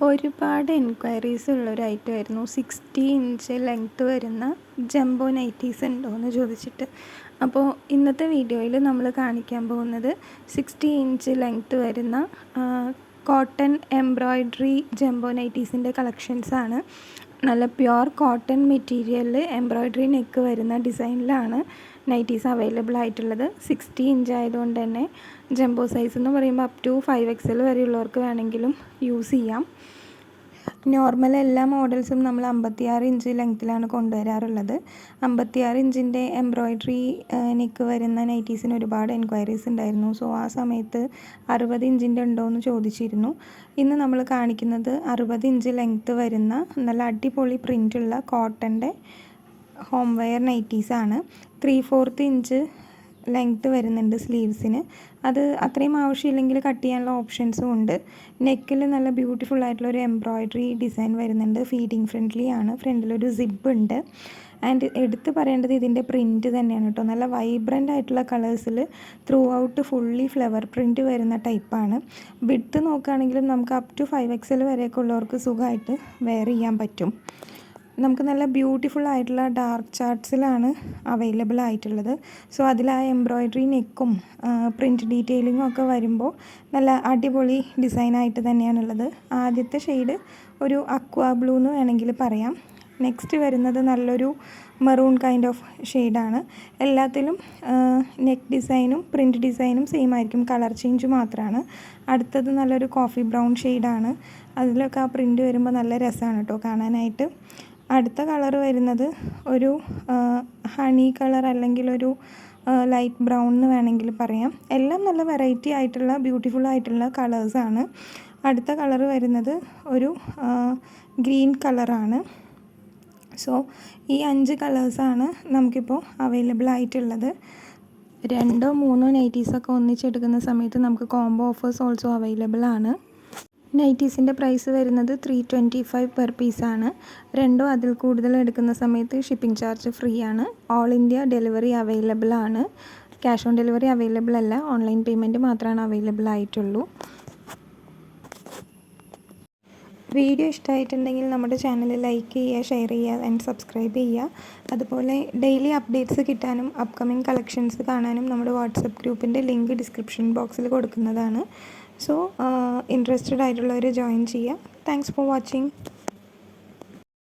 ഒരുപാട് എൻക്വയറീസ് ഉള്ളൊരു ഐറ്റമായിരുന്നു 60 inch length വരുന്ന ജംബോ നൈറ്റീസ് ഉണ്ടോ എന്ന് ചോദിച്ചിട്ട്. അപ്പോൾ ഇന്നത്തെ വീഡിയോയിൽ നമ്മൾ കാണിക്കാൻ പോകുന്നത് 60 ഇഞ്ച് ലെങ്ത്ത് വരുന്ന കോട്ടൺ എംബ്രോയ്ഡറി ജംബോ നൈറ്റീസിൻ്റെ കളക്ഷൻസാണ്. നല്ല പ്യുവർ കോട്ടൺ മെറ്റീരിയലിൽ എംബ്രോയ്ഡറി നെക്ക് വരുന്ന ഡിസൈനിലാണ് നൈറ്റീസ് അവൈലബിൾ ആയിട്ടുള്ളത്. 60 ഇഞ്ച് ആയതുകൊണ്ട് തന്നെ ജംബോ സൈസ് എന്ന് പറയുമ്പോൾ അപ് ടു 5XL വരെയുള്ളവർക്ക് വേണമെങ്കിലും യൂസ് ചെയ്യാം. നോർമൽ എല്ലാ മോഡൽസും നമ്മൾ 56 ഇഞ്ച് ലെങ്ത്തിലാണ് കൊണ്ടുവരാറുള്ളത്. 56 ഇഞ്ചിൻ്റെ എംബ്രോയ്ഡറി നെക്ക് വരുന്ന നൈറ്റീസിന് ഒരുപാട് എൻക്വയറീസ് ഉണ്ടായിരുന്നു. സോ ആ സമയത്ത് 60 ഇഞ്ചിൻ്റെ ഉണ്ടോ എന്ന് ചോദിച്ചിരുന്നു. ഇന്ന് നമ്മൾ കാണിക്കുന്നത് 60 ഇഞ്ച് ലെങ്ത്ത് വരുന്ന നല്ല അടിപൊളി പ്രിൻ്റുള്ള കോട്ടൻ്റെ ഹോം വെയർ നൈറ്റീസാണ്. 3/4 ഇഞ്ച് ലെങ്ത്ത് വരുന്നുണ്ട് സ്ലീവ്സിന്. അത് അത്രയും ആവശ്യമില്ലെങ്കിൽ കട്ട് ചെയ്യാനുള്ള ഓപ്ഷൻസും ഉണ്ട്. നെക്കിൽ നല്ല ബ്യൂട്ടിഫുൾ ആയിട്ടുള്ളൊരു എംബ്രോയ്ഡറി ഡിസൈൻ വരുന്നുണ്ട്. ഫീഡിങ് ഫ്രണ്ട്ലി ആണ്. ഫ്രണ്ടിലൊരു സിബ് ഉണ്ട്. ആൻഡ് എടുത്ത് പറയേണ്ടത് ഇതിൻ്റെ പ്രിൻറ്റ് തന്നെയാണ് കേട്ടോ. നല്ല വൈബ്രൻ്റ് ആയിട്ടുള്ള കളേഴ്സിൽ throughout fully flower print വരുന്ന ടൈപ്പാണ്. വിഡ്ത്ത് നോക്കുകയാണെങ്കിലും നമുക്ക് അപ് ടു 5XL വരെയൊക്കെ ഉള്ളവർക്ക് സുഖമായിട്ട് വെയർ ചെയ്യാൻ പറ്റും. നമുക്ക് നല്ല ബ്യൂട്ടിഫുൾ ആയിട്ടുള്ള ഡാർക്ക് ചാർട്ട്സിലാണ് അവൈലബിൾ ആയിട്ടുള്ളത്. സോ അതിൽ ആ എംബ്രോയ്ഡറി നെക്കും പ്രിൻറ്റ് ഡീറ്റെയിലിങ്ങും ഒക്കെ വരുമ്പോൾ നല്ല അടിപൊളി ഡിസൈനായിട്ട് തന്നെയാണുള്ളത്. ആദ്യത്തെ ഷെയ്ഡ് ഒരു അക്വാ ബ്ലൂ എന്ന് വേണമെങ്കിൽ പറയാം. നെക്സ്റ്റ് വരുന്നത് നല്ലൊരു മെറൂൺ കൈൻഡ് ഓഫ് ഷെയ്ഡാണ്. എല്ലാത്തിലും നെക്ക് ഡിസൈനും പ്രിൻറ്റ് ഡിസൈനും സെയിം ആയിരിക്കും, കളർ ചേഞ്ച് മാത്രമാണ്. അടുത്തത് നല്ലൊരു കോഫി ബ്രൗൺ ഷെയ്ഡാണ്. അതിലൊക്കെ ആ പ്രിൻറ്റ് വരുമ്പോൾ നല്ല രസമാണ് കേട്ടോ കാണാനായിട്ട്. അടുത്ത കളർ വരുന്നത് ഒരു ഹണി കളർ അല്ലെങ്കിൽ ഒരു ലൈറ്റ് ബ്രൗൺ എന്ന് വേണമെങ്കിൽ പറയാം. എല്ലാം നല്ല വെറൈറ്റി ആയിട്ടുള്ള ബ്യൂട്ടിഫുൾ ആയിട്ടുള്ള കളേഴ്സാണ്. അടുത്ത കളർ വരുന്നത് ഒരു ഗ്രീൻ കളറാണ്. സോ ഈ 5 കളേഴ്സാണ് നമുക്കിപ്പോൾ അവൈലബിൾ ആയിട്ടുള്ളത്. 2 or 3 നൈറ്റീസൊക്കെ ഒന്നിച്ചെടുക്കുന്ന സമയത്ത് നമുക്ക് കോംബോ ഓഫേഴ്സ് ഓൾസോ അവൈലബിൾ ആണ്. നൈറ്റീസിൻ്റെ പ്രൈസ് വരുന്നത് 325 പെർ പീസാണ്. 2 അതിൽ കൂടുതൽ എടുക്കുന്ന സമയത്ത് ഷിപ്പിംഗ് ചാർജ് ഫ്രീ ആണ്. ഓൾ ഇന്ത്യ ഡെലിവറി അവൈലബിൾ ആണ്. ക്യാഷ് ഓൺ ഡെലിവറി അവൈലബിൾ അല്ല, ഓൺലൈൻ പേയ്മെൻറ്റ് മാത്രമാണ് അവൈലബിൾ ആയിട്ടുള്ളൂ. വീഡിയോ ഇഷ്ടമായിട്ടുണ്ടെങ്കിൽ നമ്മുടെ ചാനൽ ലൈക്ക് ചെയ്യുക, ഷെയർ ചെയ്യുക ആൻഡ് സബ്സ്ക്രൈബ് ചെയ്യുക. അതുപോലെ ഡെയിലി അപ്ഡേറ്റ്സ് കിട്ടാനും അപ്കമിങ് കളക്ഷൻസ് കാണാനും നമ്മുടെ വാട്സപ്പ് ഗ്രൂപ്പിൻ്റെ ലിങ്ക് ഡിസ്ക്രിപ്ഷൻ ബോക്സിൽ കൊടുക്കുന്നതാണ്. സോ ഇൻട്രസ്റ്റഡ് ആയിട്ടുള്ളവർ ജോയിൻ ചെയ്യുക. Thanks for watching.